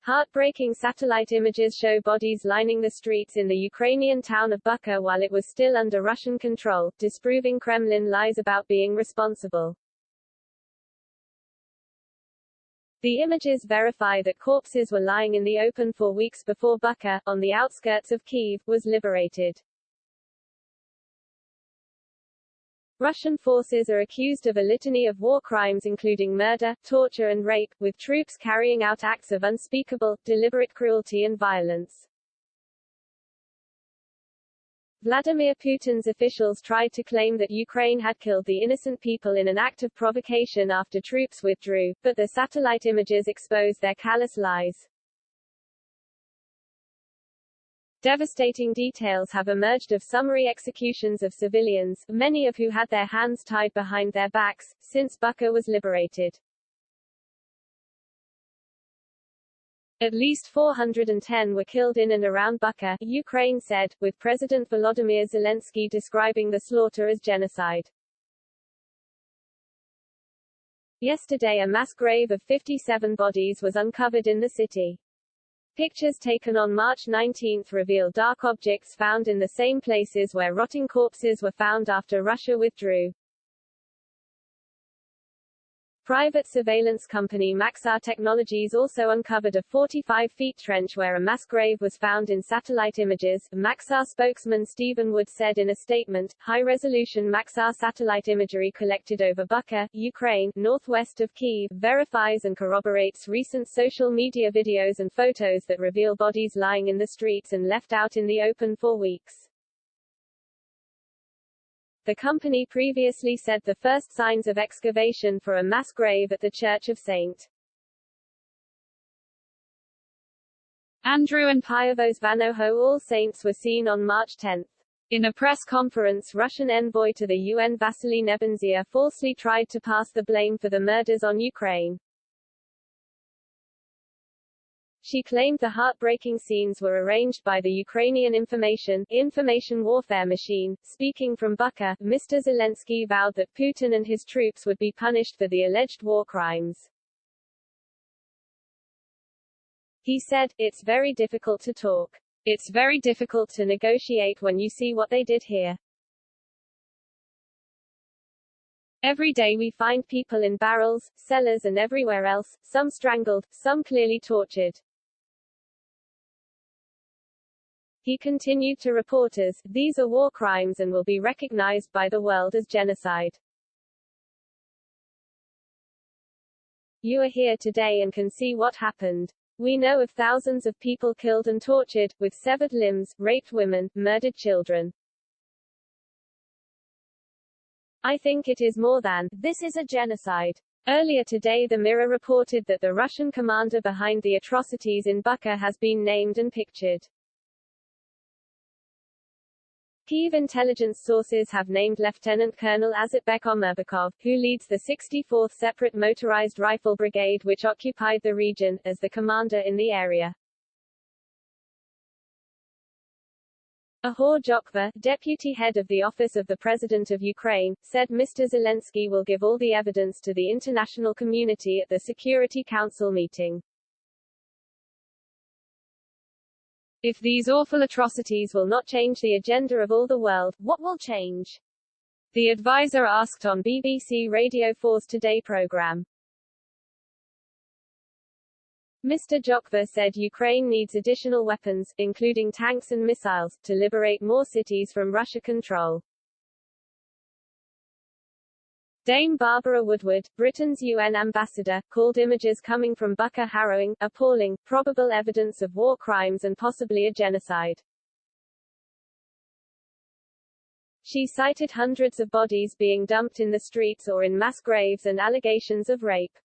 Heartbreaking satellite images show bodies lining the streets in the Ukrainian town of Bucha while it was still under Russian control, disproving Kremlin lies about being responsible. The images verify that corpses were lying in the open for weeks before Bucha, on the outskirts of Kyiv, was liberated. Russian forces are accused of a litany of war crimes including murder, torture and rape, with troops carrying out acts of unspeakable, deliberate cruelty and violence. Vladimir Putin's officials tried to claim that Ukraine had killed the innocent people in an act of provocation after troops withdrew, but the satellite images expose their callous lies. Devastating details have emerged of summary executions of civilians, many of who had their hands tied behind their backs, since Bucha was liberated. At least 410 were killed in and around Bucha, Ukraine said, with President Volodymyr Zelensky describing the slaughter as genocide. Yesterday a mass grave of 57 bodies was uncovered in the city. Pictures taken on March 19 reveal dark objects found in the same places where rotting corpses were found after Russia withdrew. Private surveillance company Maxar Technologies also uncovered a 45-foot trench where a mass grave was found in satellite images. Maxar spokesman Stephen Wood said in a statement, high-resolution Maxar satellite imagery collected over Bucha, Ukraine, northwest of Kyiv, verifies and corroborates recent social media videos and photos that reveal bodies lying in the streets and left out in the open for weeks. The company previously said the first signs of excavation for a mass grave at the Church of St. Andrew and Pyavos Vanoho All Saints were seen on March 10. In a press conference, Russian envoy to the UN Vasily Nebenzia falsely tried to pass the blame for the murders on Ukraine. She claimed the heartbreaking scenes were arranged by the Ukrainian information warfare machine. Speaking from Bucha, Mr. Zelensky vowed that Putin and his troops would be punished for the alleged war crimes. He said, "It's very difficult to talk. It's very difficult to negotiate when you see what they did here. Every day we find people in barrels, cellars and everywhere else, some strangled, some clearly tortured." He continued to reporters, "These are war crimes and will be recognized by the world as genocide. You are here today and can see what happened. We know of thousands of people killed and tortured, with severed limbs, raped women, murdered children. I think it is more than, this is a genocide." Earlier today the Mirror reported that the Russian commander behind the atrocities in Bucha has been named and pictured. Kyiv intelligence sources have named Lieutenant Colonel Azatbek Omerbakov, who leads the 64th Separate Motorized Rifle Brigade which occupied the region, as the commander in the area. Ihor Jokva, deputy head of the Office of the President of Ukraine, said Mr. Zelensky will give all the evidence to the international community at the Security Council meeting. If these awful atrocities will not change the agenda of all the world, what will change? The advisor asked on BBC Radio 4's Today program. Mr. Jokva said Ukraine needs additional weapons, including tanks and missiles, to liberate more cities from Russia control. Dame Barbara Woodward, Britain's UN ambassador, called images coming from Bucha harrowing, appalling, probable evidence of war crimes and possibly a genocide. She cited hundreds of bodies being dumped in the streets or in mass graves and allegations of rape.